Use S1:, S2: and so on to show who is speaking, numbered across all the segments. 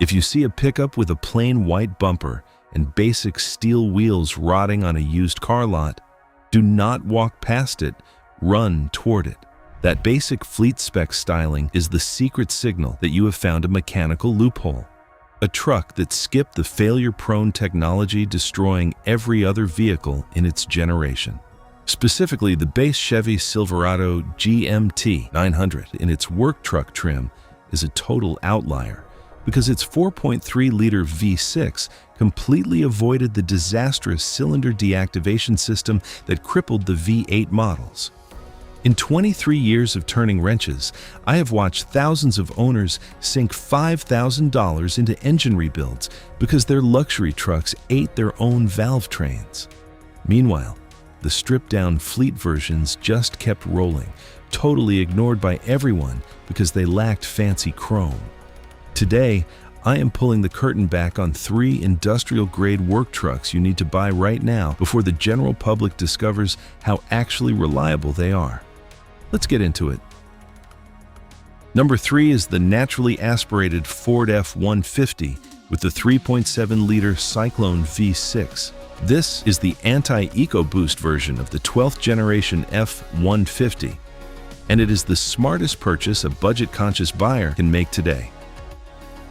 S1: If you see a pickup with a plain white bumper and basic steel wheels rotting on a used car lot, do not walk past it, run toward it. That basic fleet-spec styling is the secret signal that you have found a mechanical loophole. A truck that skipped the failure-prone technology destroying every other vehicle in its generation. Specifically, the base Chevy Silverado GMT 900 in its work truck trim is a total outlier because its 4.3-liter V6 completely avoided the disastrous cylinder deactivation system that crippled the V8 models. In 23 years of turning wrenches, I have watched thousands of owners sink $5,000 into engine rebuilds because their luxury trucks ate their own valve trains. Meanwhile, the stripped-down fleet versions just kept rolling, totally ignored by everyone because they lacked fancy chrome. Today, I am pulling the curtain back on 3 industrial-grade work trucks you need to buy right now before the general public discovers how actually reliable they are. Let's get into it. Number 3 is the naturally aspirated Ford F-150 with the 3.7-liter Cyclone V6. This is the anti-EcoBoost version of the 12th generation F-150, and it is the smartest purchase a budget-conscious buyer can make today.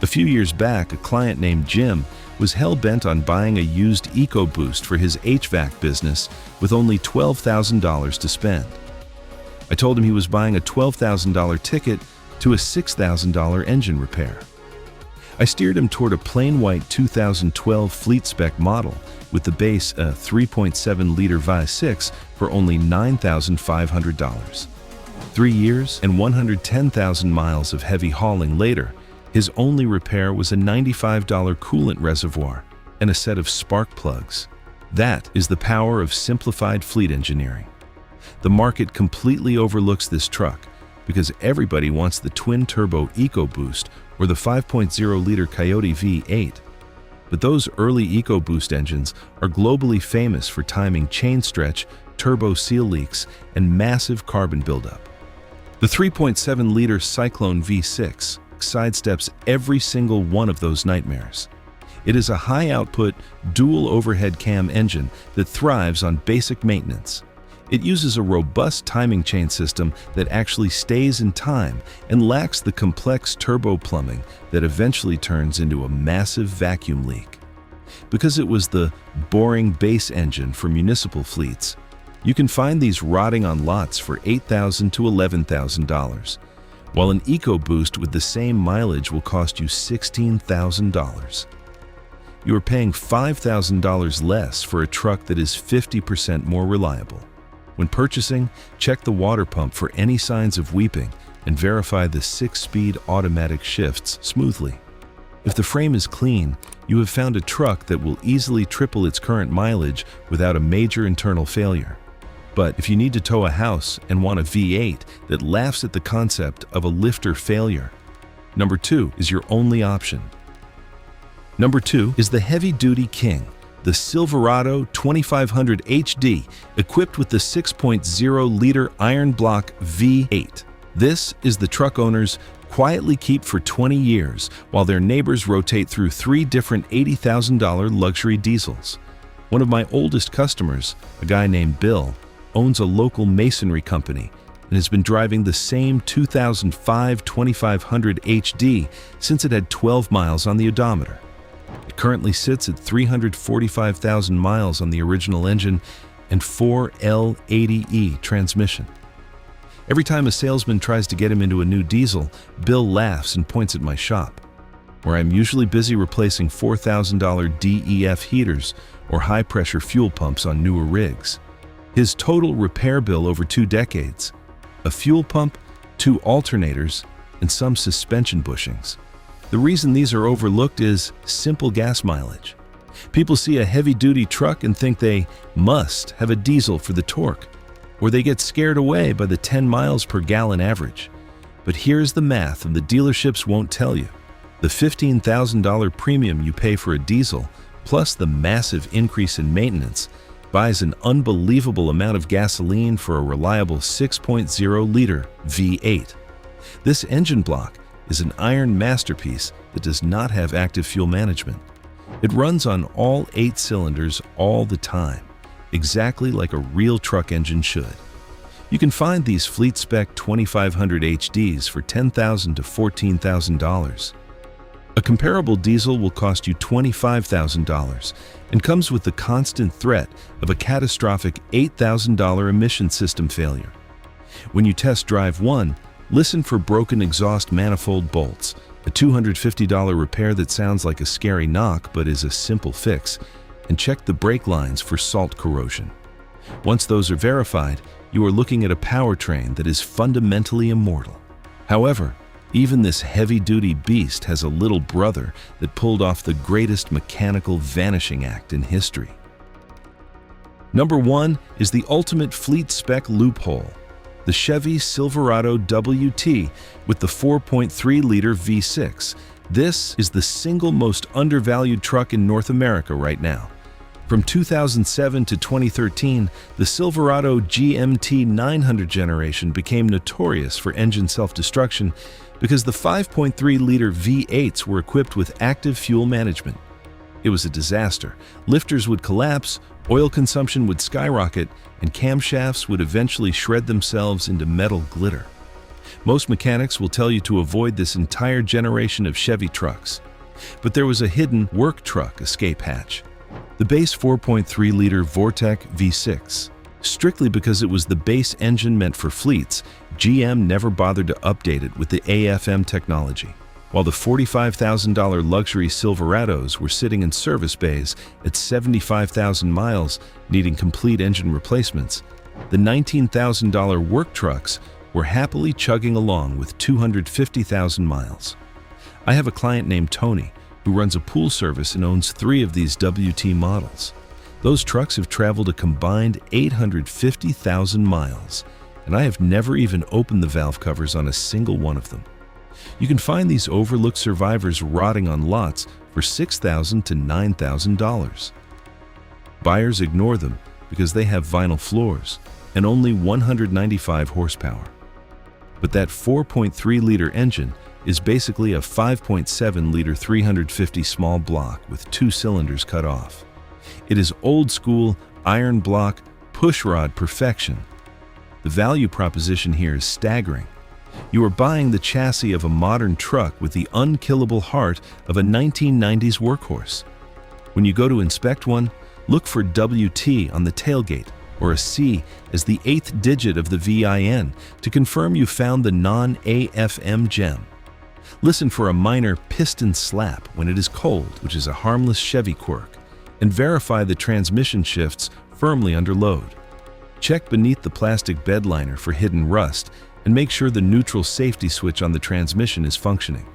S1: A few years back, a client named Jim was hell-bent on buying a used EcoBoost for his HVAC business with only $12,000 to spend. I told him he was buying a $12,000 ticket to a $6,000 engine repair. I steered him toward a plain white 2012 fleet-spec model with the base 3.7-liter V6 for only $9,500. 3 years and 110,000 miles of heavy hauling later, his only repair was a $95 coolant reservoir and a set of spark plugs. That is the power of simplified fleet engineering. The market completely overlooks this truck because everybody wants the twin-turbo EcoBoost or the 5.0-liter Coyote V8. But those early EcoBoost engines are globally famous for timing chain stretch, turbo seal leaks, and massive carbon buildup. The 3.7-liter Cyclone V6 sidesteps every single one of those nightmares. It is a high-output, dual overhead cam engine that thrives on basic maintenance. It uses a robust timing chain system that actually stays in time and lacks the complex turbo plumbing that eventually turns into a massive vacuum leak. Because it was the boring base engine for municipal fleets, you can find these rotting on lots for $8,000 to $11,000. While an EcoBoost with the same mileage will cost you $16,000. You are paying $5,000 less for a truck that is 50% more reliable. When purchasing, check the water pump for any signs of weeping and verify the 6-speed automatic shifts smoothly. If the frame is clean, you have found a truck that will easily triple its current mileage without a major internal failure. But if you need to tow a house and want a V8 that laughs at the concept of a lifter failure, number 2 is your only option. Number 2 is the heavy-duty king, the Silverado 2500 HD, equipped with the 6.0-liter iron block V8. This is the truck owners quietly keep for 20 years while their neighbors rotate through 3 different $80,000 luxury diesels. One of my oldest customers, a guy named Bill, owns a local masonry company and has been driving the same 2005 2500 HD since it had 12 miles on the odometer. It currently sits at 345,000 miles on the original engine and 4L80E transmission. Every time a salesman tries to get him into a new diesel, Bill laughs and points at my shop, where I'm usually busy replacing $4,000 DEF heaters or high-pressure fuel pumps on newer rigs. His total repair bill over 2 decades, a fuel pump, 2 alternators, and some suspension bushings. The reason these are overlooked is simple gas mileage. People see a heavy-duty truck and think they must have a diesel for the torque, or they get scared away by the 10 miles per gallon average. But here's the math the dealerships won't tell you. The $15,000 premium you pay for a diesel, plus the massive increase in maintenance, buys an unbelievable amount of gasoline for a reliable 6.0-liter V8. This engine block is an iron masterpiece that does not have active fuel management. It runs on all 8 cylinders all the time, exactly like a real truck engine should. You can find these fleet-spec 2500 HDs for $10,000 to $14,000. A comparable diesel will cost you $25,000 and comes with the constant threat of a catastrophic $8,000 emission system failure. When you test drive one, listen for broken exhaust manifold bolts, a $250 repair that sounds like a scary knock but is a simple fix, and check the brake lines for salt corrosion. Once those are verified, you are looking at a powertrain that is fundamentally immortal. However, even this heavy-duty beast has a little brother that pulled off the greatest mechanical vanishing act in history. Number 1 is the ultimate fleet-spec loophole, the Chevy Silverado WT with the 4.3-liter V6. This is the single most undervalued truck in North America right now. From 2007 to 2013, the Silverado GMT 900 generation became notorious for engine self-destruction because the 5.3-liter V8s were equipped with active fuel management. It was a disaster. Lifters would collapse, oil consumption would skyrocket, and camshafts would eventually shred themselves into metal glitter. Most mechanics will tell you to avoid this entire generation of Chevy trucks. But there was a hidden work truck escape hatch. The base 4.3-liter Vortec V6. Strictly because it was the base engine meant for fleets, GM never bothered to update it with the AFM technology. While the $45,000 luxury Silverados were sitting in service bays at 75,000 miles, needing complete engine replacements, the $19,000 work trucks were happily chugging along with 250,000 miles. I have a client named Tony who runs a pool service and owns 3 of these WT models. Those trucks have traveled a combined 850,000 miles, and I have never even opened the valve covers on a single one of them. You can find these overlooked survivors rotting on lots for $6,000 to $9,000. Buyers ignore them because they have vinyl floors and only 195 horsepower. But that 4.3-liter engine is basically a 5.7-liter 350 small block with 2 cylinders cut off. It is old-school, iron block, pushrod perfection. The value proposition here is staggering. You are buying the chassis of a modern truck with the unkillable heart of a 1990s workhorse. When you go to inspect one, look for WT on the tailgate or a C as the 8th digit of the VIN to confirm you found the non-AFM gem. Listen for a minor piston slap when it is cold, which is a harmless Chevy quirk, and verify the transmission shifts firmly under load. Check beneath the plastic bed liner for hidden rust and make sure the neutral safety switch on the transmission is functioning.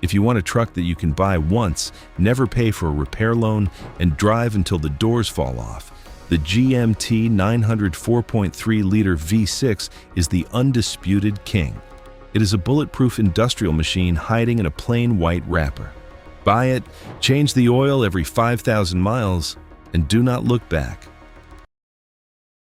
S1: If you want a truck that you can buy once, never pay for a repair loan, and drive until the doors fall off, the GMT 900 4.3-liter V6 is the undisputed king. It is a bulletproof industrial machine hiding in a plain white wrapper. Buy it, change the oil every 5,000 miles, and do not look back.